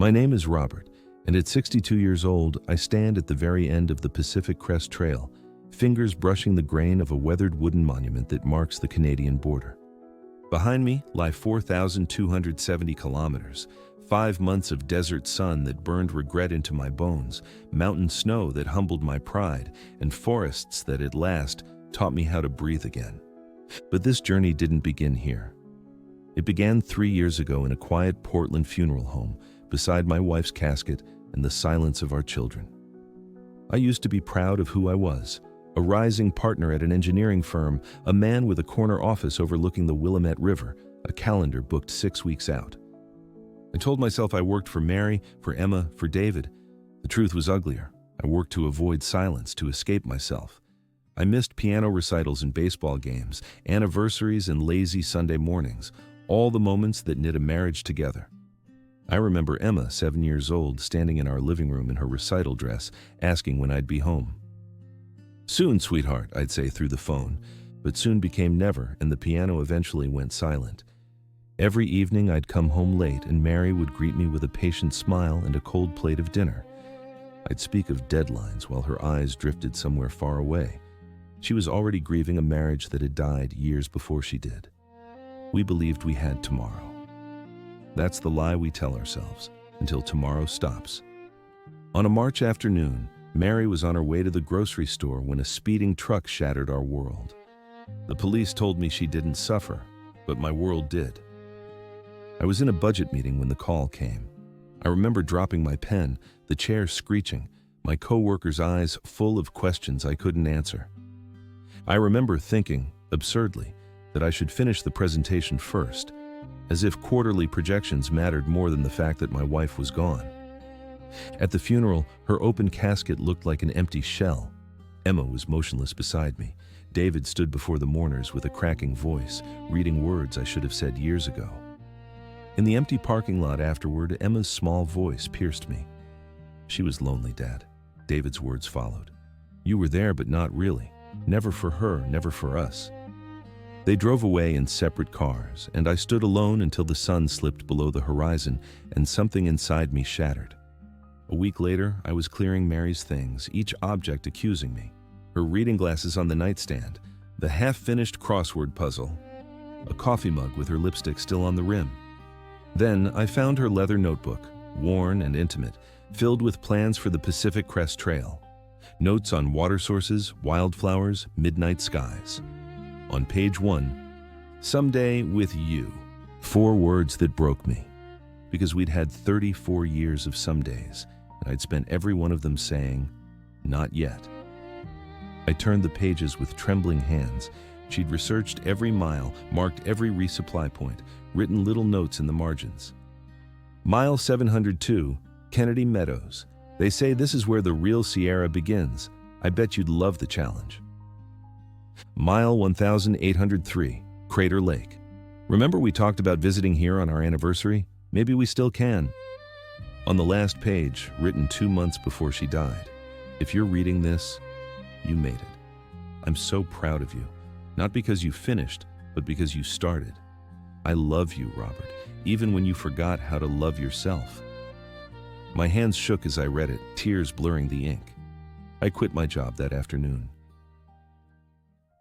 My name is Robert, and at 62 years old, I stand at the very end of the Pacific Crest Trail, fingers brushing the grain of a weathered wooden monument that marks the Canadian border. Behind me lie 4,270 kilometers, 5 months of desert sun that burned regret into my bones, mountain snow that humbled my pride, and forests that at last taught me how to breathe again. But this journey didn't begin here. It began 3 years ago in a quiet Portland funeral home, beside my wife's casket and the silence of our children. I used to be proud of who I was, a rising partner at an engineering firm, a man with a corner office overlooking the Willamette River, a calendar booked 6 weeks out. I told myself I worked for Mary, for Emma, for David. The truth was uglier. I worked to avoid silence, to escape myself. I missed piano recitals and baseball games, anniversaries and lazy Sunday mornings, all the moments that knit a marriage together. I remember Emma, 7 years old, standing in our living room in her recital dress, asking when I'd be home. "Soon, sweetheart," I'd say through the phone, but soon became never, and the piano eventually went silent. Every evening I'd come home late, and Mary would greet me with a patient smile and a cold plate of dinner. I'd speak of deadlines while her eyes drifted somewhere far away. She was already grieving a marriage that had died years before she did. We believed we had tomorrow. That's the lie we tell ourselves, until tomorrow stops. On a March afternoon, Mary was on her way to the grocery store when a speeding truck shattered our world. The police told me she didn't suffer, but my world did. I was in a budget meeting when the call came. I remember dropping my pen, the chair screeching, my co-worker's eyes full of questions I couldn't answer. I remember thinking, absurdly, that I should finish the presentation first, as if quarterly projections mattered more than the fact that my wife was gone. At the funeral, her open casket looked like an empty shell. Emma was motionless beside me. David stood before the mourners with a cracking voice, reading words I should have said years ago. In the empty parking lot afterward, Emma's small voice pierced me. "She was lonely, Dad." David's words followed. "You were there, but not really. Never for her, never for us." They drove away in separate cars, and I stood alone until the sun slipped below the horizon and something inside me shattered. A week later, I was clearing Mary's things, each object accusing me. Her reading glasses on the nightstand, the half-finished crossword puzzle, a coffee mug with her lipstick still on the rim. Then I found her leather notebook, worn and intimate, filled with plans for the Pacific Crest Trail. Notes on water sources, wildflowers, midnight skies. On page 1, "Someday with you." 4 words that broke me, because we'd had 34 years of some days, and I'd spent every one of them saying, "Not yet." I turned the pages with trembling hands. She'd researched every mile, marked every resupply point, written little notes in the margins. "Mile 702, Kennedy Meadows. They say this is where the real Sierra begins. I bet you'd love the challenge." "Mile 1803, Crater Lake. Remember we talked about visiting here on our anniversary? Maybe we still can." On the last page, written 2 months before she died, "If you're reading this, you made it. I'm so proud of you. Not because you finished, but because you started. I love you, Robert, even when you forgot how to love yourself." My hands shook as I read it, tears blurring the ink. I quit my job that afternoon.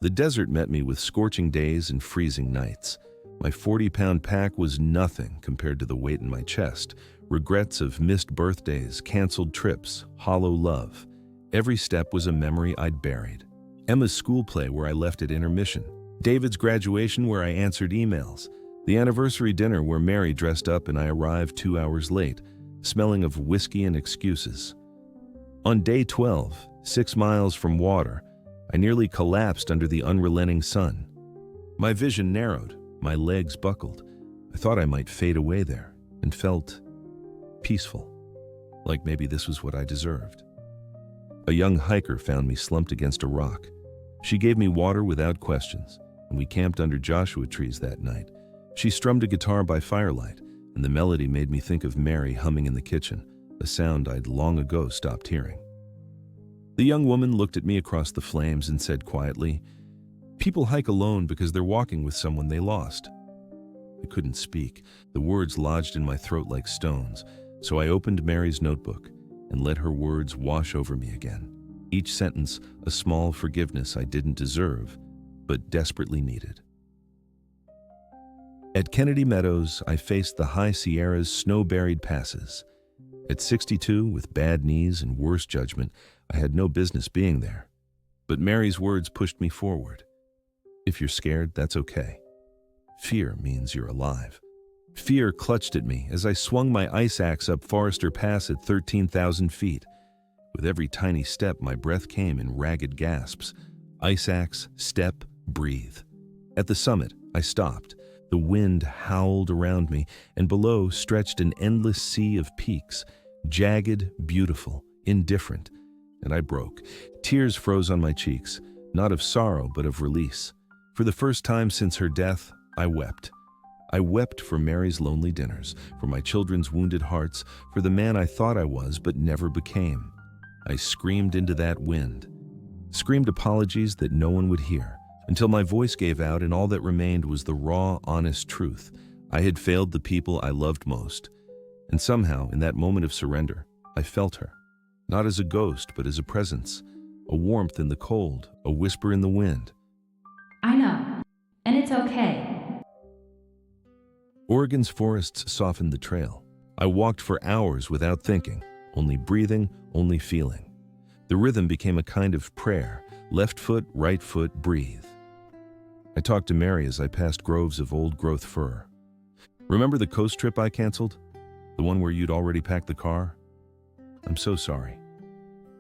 The desert met me with scorching days and freezing nights. My 40-pound pack was nothing compared to the weight in my chest. Regrets of missed birthdays, canceled trips, hollow love. Every step was a memory I'd buried. Emma's school play where I left at intermission. David's graduation where I answered emails. The anniversary dinner where Mary dressed up and I arrived 2 hours late, smelling of whiskey and excuses. On day 12, 6 miles from water, I nearly collapsed under the unrelenting sun. My vision narrowed, my legs buckled. I thought I might fade away there, and felt peaceful, like maybe this was what I deserved. A young hiker found me slumped against a rock. She gave me water without questions, and we camped under Joshua trees that night. She strummed a guitar by firelight, and the melody made me think of Mary humming in the kitchen, a sound I'd long ago stopped hearing. The young woman looked at me across the flames and said quietly, "People hike alone because they're walking with someone they lost." I couldn't speak. The words lodged in my throat like stones. So I opened Mary's notebook and let her words wash over me again. Each sentence a small forgiveness I didn't deserve, but desperately needed. At Kennedy Meadows, I faced the high Sierra's snow-buried passes. At 62, with bad knees and worse judgment, I had no business being there. But Mary's words pushed me forward. If you're scared, that's okay. Fear means you're alive. Fear clutched at me as I swung my ice axe up Forester Pass at 13,000 feet. With every tiny step, my breath came in ragged gasps. Ice axe, step, breathe. At the summit, I stopped. The wind howled around me, and below stretched an endless sea of peaks, jagged, beautiful, indifferent. And I broke. Tears froze on my cheeks, not of sorrow, but of release. For the first time since her death, I wept. I wept for Mary's lonely dinners, for my children's wounded hearts, for the man I thought I was but never became. I screamed into that wind, screamed apologies that no one would hear, until my voice gave out and all that remained was the raw, honest truth. I had failed the people I loved most. And somehow, in that moment of surrender, I felt her. Not as a ghost, but as a presence. A warmth in the cold, a whisper in the wind. I know, and it's okay. Oregon's forests softened the trail. I walked for hours without thinking, only breathing, only feeling. The rhythm became a kind of prayer. Left foot, right foot, breathe. I talked to Mary as I passed groves of old-growth fir. Remember the coast trip I canceled? The one where you'd already packed the car? I'm so sorry.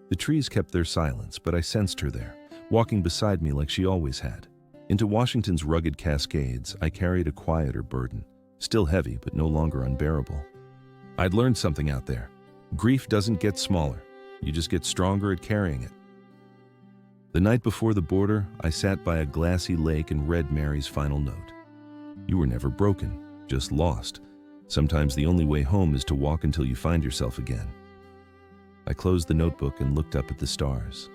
The trees kept their silence, but I sensed her there, walking beside me like she always had. Into Washington's rugged Cascades, I carried a quieter burden, still heavy but no longer unbearable. I'd learned something out there. Grief doesn't get smaller. You just get stronger at carrying it. The night before the border, I sat by a glassy lake and read Mary's final note. You were never broken, just lost. Sometimes the only way home is to walk until you find yourself again. I closed the notebook and looked up at the stars.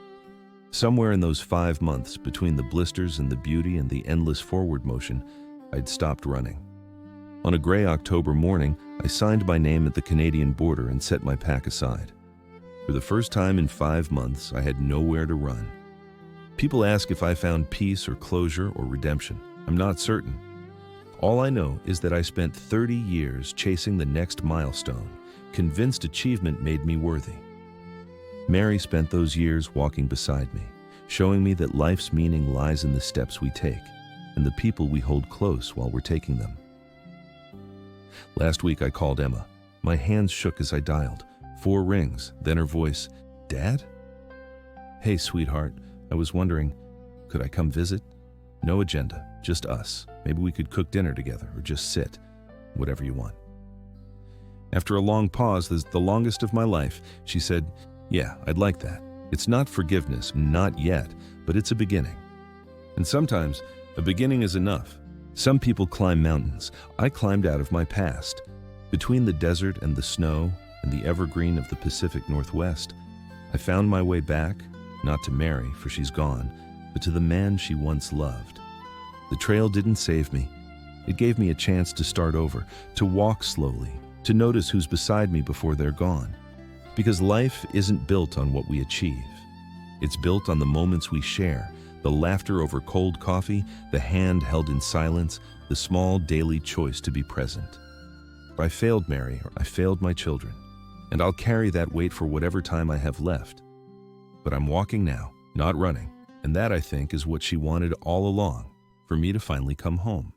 Somewhere in those 5 months, between the blisters and the beauty and the endless forward motion, I'd stopped running. On a gray October morning, I signed my name at the Canadian border and set my pack aside. For the first time in 5 months, I had nowhere to run. People ask if I found peace or closure or redemption. I'm not certain. All I know is that I spent 30 years chasing the next milestone, convinced achievement made me worthy. Mary spent those years walking beside me, showing me that life's meaning lies in the steps we take and the people we hold close while we're taking them. Last week I called Emma. My hands shook as I dialed. 4 rings, then her voice, "Dad?" "Hey, sweetheart. I was wondering, could I come visit? No agenda, just us. Maybe we could cook dinner together or just sit. Whatever you want." After a long pause, the longest of my life, she said, "Yeah, I'd like that. It's not forgiveness, not yet, but it's a beginning." And sometimes, a beginning is enough. Some people climb mountains. I climbed out of my past. Between the desert and the snow and the evergreen of the Pacific Northwest, I found my way back, not to Mary, for she's gone, but to the man she once loved. The trail didn't save me. It gave me a chance to start over, to walk slowly, to notice who's beside me before they're gone. Because life isn't built on what we achieve. It's built on the moments we share, the laughter over cold coffee, the hand held in silence, the small daily choice to be present. I failed Mary, or I failed my children, and I'll carry that weight for whatever time I have left. But I'm walking now, not running, and that, I think, is what she wanted all along, for me to finally come home.